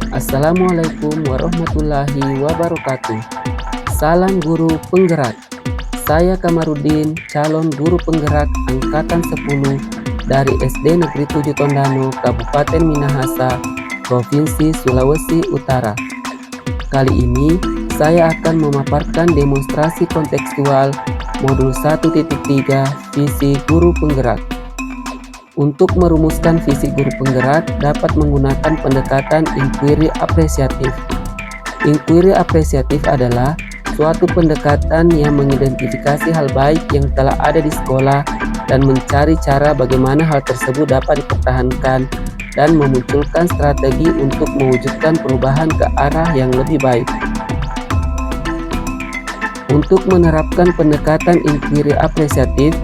Assalamualaikum warahmatullahi wabarakatuh. Salam guru penggerak. Saya Kamarudin, calon guru penggerak angkatan 10 dari SD Negeri 7 Tondano, Kabupaten Minahasa, Provinsi Sulawesi Utara. Kali ini saya akan memaparkan demonstrasi kontekstual modul 1.3 visi guru penggerak. Untuk merumuskan visi guru penggerak dapat menggunakan pendekatan inquiry apresiatif. Inquiry apresiatif adalah suatu pendekatan yang mengidentifikasi hal baik yang telah ada di sekolah dan mencari cara bagaimana hal tersebut dapat dipertahankan dan memunculkan strategi untuk mewujudkan perubahan ke arah yang lebih baik. Untuk menerapkan pendekatan inquiry apresiatif,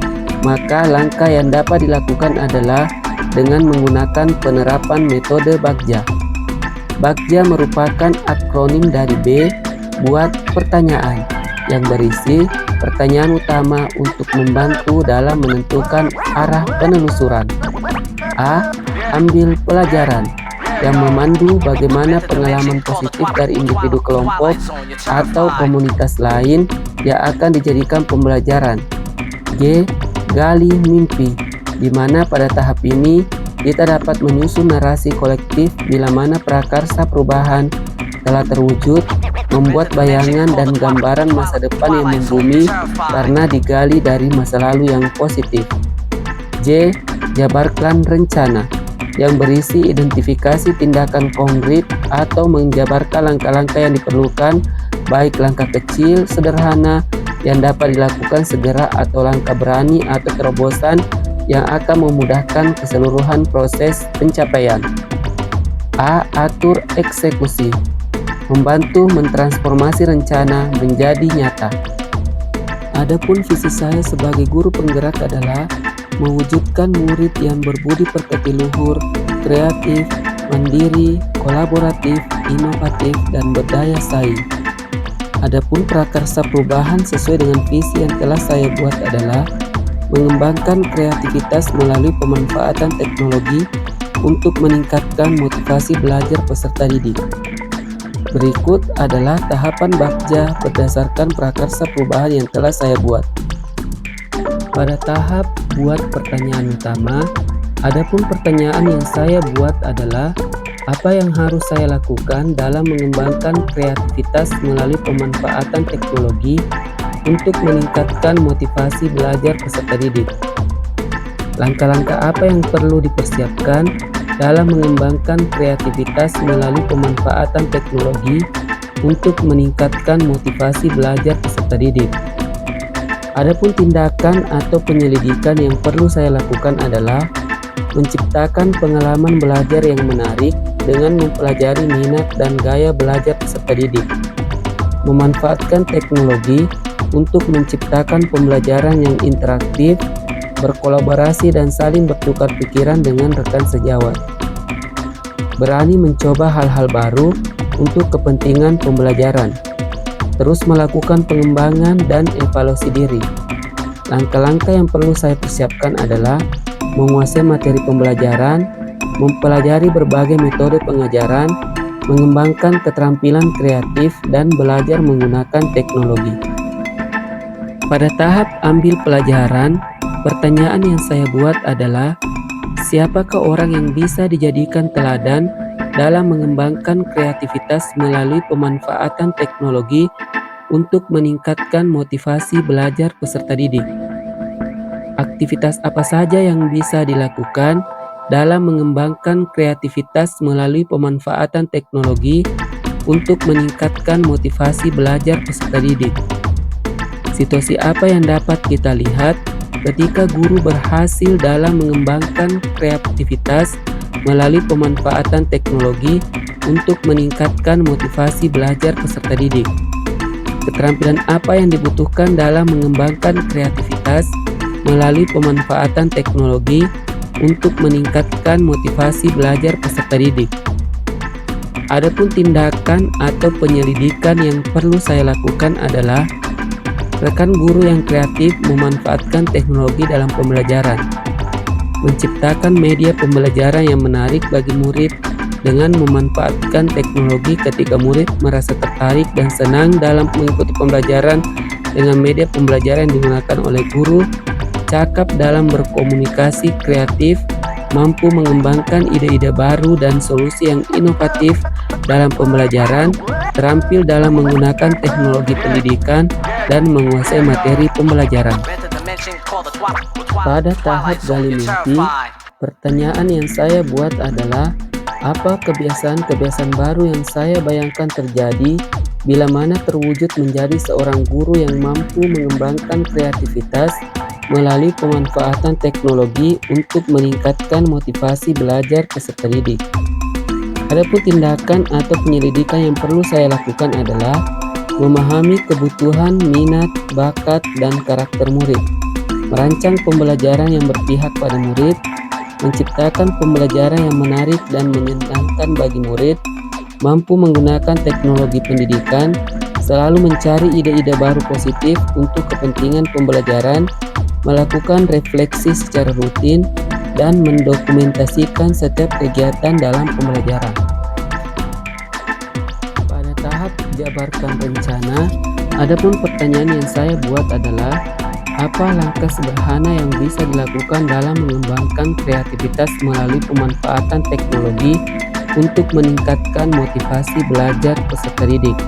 maka langkah yang dapat dilakukan adalah dengan menggunakan penerapan metode Bagja. Bagja merupakan akronim dari B, buat pertanyaan, yang berisi pertanyaan utama untuk membantu dalam menentukan arah penelusuran. A. Ambil pelajaran, yang memandu bagaimana pengalaman positif dari individu kelompok atau komunitas lain yang akan dijadikan pembelajaran. G. Gali mimpi, di mana pada tahap ini kita dapat menyusun narasi kolektif bila mana prakarsa perubahan telah terwujud, membuat bayangan dan gambaran masa depan yang membumi karena digali dari masa lalu yang positif. J. Jabarkan rencana, yang berisi identifikasi tindakan konkret atau menjabarkan langkah-langkah yang diperlukan, baik langkah kecil, sederhana, yang dapat dilakukan segera atau langkah berani atau terobosan yang akan memudahkan keseluruhan proses pencapaian. A. Atur eksekusi, membantu mentransformasi rencana menjadi nyata. Adapun visi saya sebagai guru penggerak adalah mewujudkan murid yang berbudi pekerti luhur, kreatif, mandiri, kolaboratif, inovatif, dan berdaya saing. Adapun prakarsa perubahan sesuai dengan visi yang telah saya buat adalah mengembangkan kreativitas melalui pemanfaatan teknologi untuk meningkatkan motivasi belajar peserta didik. Berikut adalah tahapan Bagja berdasarkan prakarsa perubahan yang telah saya buat. Pada tahap buat pertanyaan utama, adapun pertanyaan yang saya buat adalah apa yang harus saya lakukan dalam mengembangkan kreativitas melalui pemanfaatan teknologi untuk meningkatkan motivasi belajar peserta didik? Langkah-langkah apa yang perlu dipersiapkan dalam mengembangkan kreativitas melalui pemanfaatan teknologi untuk meningkatkan motivasi belajar peserta didik? Adapun tindakan atau penyelidikan yang perlu saya lakukan adalah menciptakan pengalaman belajar yang menarik dengan mempelajari minat dan gaya belajar peserta didik, memanfaatkan teknologi untuk menciptakan pembelajaran yang interaktif, berkolaborasi dan saling bertukar pikiran dengan rekan sejawat, berani mencoba hal-hal baru untuk kepentingan pembelajaran, terus melakukan pengembangan dan evaluasi diri. Langkah-langkah yang perlu saya persiapkan adalah menguasai materi pembelajaran, mempelajari berbagai metode pengajaran, mengembangkan keterampilan kreatif, dan belajar menggunakan teknologi. Pada tahap ambil pelajaran, pertanyaan yang saya buat adalah siapakah orang yang bisa dijadikan teladan dalam mengembangkan kreativitas melalui pemanfaatan teknologi untuk meningkatkan motivasi belajar peserta didik. Aktivitas apa saja yang bisa dilakukan dalam mengembangkan kreativitas melalui pemanfaatan teknologi untuk meningkatkan motivasi belajar peserta didik? Situasi apa yang dapat kita lihat ketika guru berhasil dalam mengembangkan kreativitas melalui pemanfaatan teknologi untuk meningkatkan motivasi belajar peserta didik? Keterampilan apa yang dibutuhkan dalam mengembangkan kreativitas melalui pemanfaatan teknologi untuk meningkatkan motivasi belajar peserta didik? Adapun tindakan atau penyelidikan yang perlu saya lakukan adalah rekan guru yang kreatif memanfaatkan teknologi dalam pembelajaran, menciptakan media pembelajaran yang menarik bagi murid dengan memanfaatkan teknologi ketika murid merasa tertarik dan senang dalam mengikuti pembelajaran dengan media pembelajaran yang digunakan oleh guru, cakap dalam berkomunikasi kreatif, mampu mengembangkan ide-ide baru dan solusi yang inovatif dalam pembelajaran, terampil dalam menggunakan teknologi pendidikan, dan menguasai materi pembelajaran. Pada tahap gali mimpi, pertanyaan yang saya buat adalah, apa kebiasaan-kebiasaan baru yang saya bayangkan terjadi bila mana terwujud menjadi seorang guru yang mampu mengembangkan kreativitas melalui pemanfaatan teknologi untuk meningkatkan motivasi belajar peserta didik. Adapun tindakan atau penyelidikan yang perlu saya lakukan adalah memahami kebutuhan, minat, bakat, dan karakter murid, merancang pembelajaran yang berpihak pada murid, menciptakan pembelajaran yang menarik dan menyenangkan bagi murid, mampu menggunakan teknologi pendidikan, selalu mencari ide-ide baru positif untuk kepentingan pembelajaran, melakukan refleksi secara rutin, dan mendokumentasikan setiap kegiatan dalam pembelajaran. Pada tahap jabarkan rencana, adapun pertanyaan yang saya buat adalah, apa langkah sederhana yang bisa dilakukan dalam mengembangkan kreativitas melalui pemanfaatan teknologi untuk meningkatkan motivasi belajar peserta didik?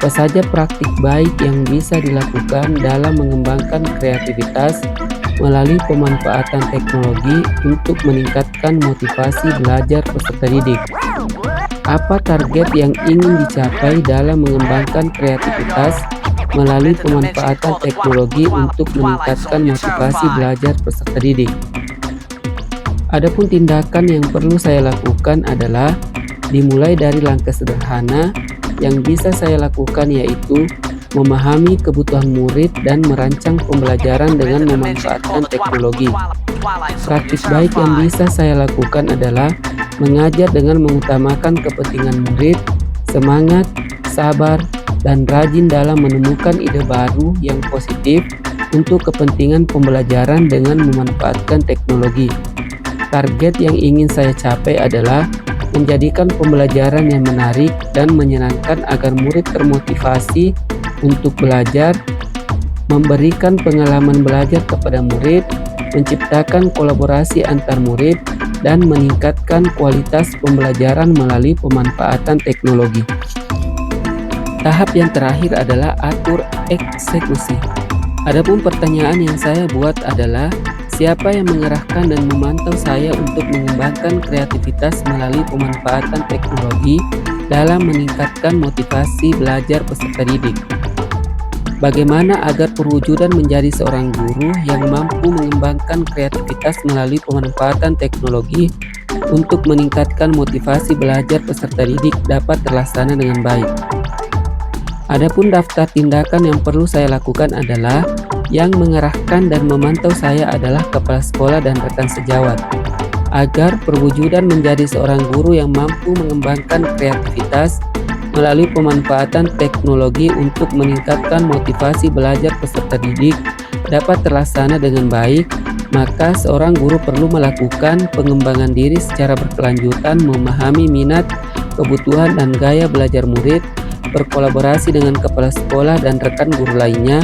Apa saja praktik baik yang bisa dilakukan dalam mengembangkan kreativitas melalui pemanfaatan teknologi untuk meningkatkan motivasi belajar peserta didik? Apa target yang ingin dicapai dalam mengembangkan kreativitas melalui pemanfaatan teknologi untuk meningkatkan motivasi belajar peserta didik? Adapun tindakan yang perlu saya lakukan adalah dimulai dari langkah sederhana yang bisa saya lakukan, yaitu memahami kebutuhan murid dan merancang pembelajaran dengan memanfaatkan teknologi. Praktik baik yang bisa saya lakukan adalah mengajar dengan mengutamakan kepentingan murid, semangat, sabar, dan rajin dalam menemukan ide baru yang positif untuk kepentingan pembelajaran dengan memanfaatkan teknologi. Target yang ingin saya capai adalah menjadikan pembelajaran yang menarik dan menyenangkan agar murid termotivasi untuk belajar, memberikan pengalaman belajar kepada murid, menciptakan kolaborasi antar murid, dan meningkatkan kualitas pembelajaran melalui pemanfaatan teknologi. Tahap yang terakhir adalah atur eksekusi. Adapun pertanyaan yang saya buat adalah, siapa yang mengerahkan dan memantau saya untuk mengembangkan kreativitas melalui pemanfaatan teknologi dalam meningkatkan motivasi belajar peserta didik? Bagaimana agar perwujudan menjadi seorang guru yang mampu mengembangkan kreativitas melalui pemanfaatan teknologi untuk meningkatkan motivasi belajar peserta didik dapat terlaksana dengan baik? Adapun daftar tindakan yang perlu saya lakukan adalah, yang mengerahkan dan memantau saya adalah kepala sekolah dan rekan sejawat, agar perwujudan menjadi seorang guru yang mampu mengembangkan kreativitas melalui pemanfaatan teknologi untuk meningkatkan motivasi belajar peserta didik dapat terlaksana dengan baik, maka seorang guru perlu melakukan pengembangan diri secara berkelanjutan, memahami minat, kebutuhan, dan gaya belajar murid, berkolaborasi dengan kepala sekolah dan rekan guru lainnya,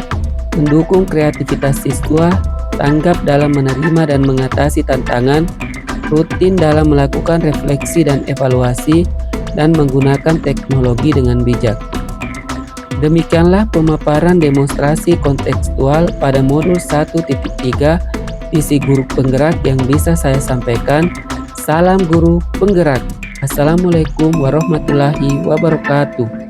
mendukung kreativitas siswa, tanggap dalam menerima dan mengatasi tantangan, rutin dalam melakukan refleksi dan evaluasi, dan menggunakan teknologi dengan bijak. Demikianlah pemaparan demonstrasi kontekstual pada modul 1.3 visi guru penggerak yang bisa saya sampaikan. Salam guru penggerak. Assalamualaikum warahmatullahi wabarakatuh.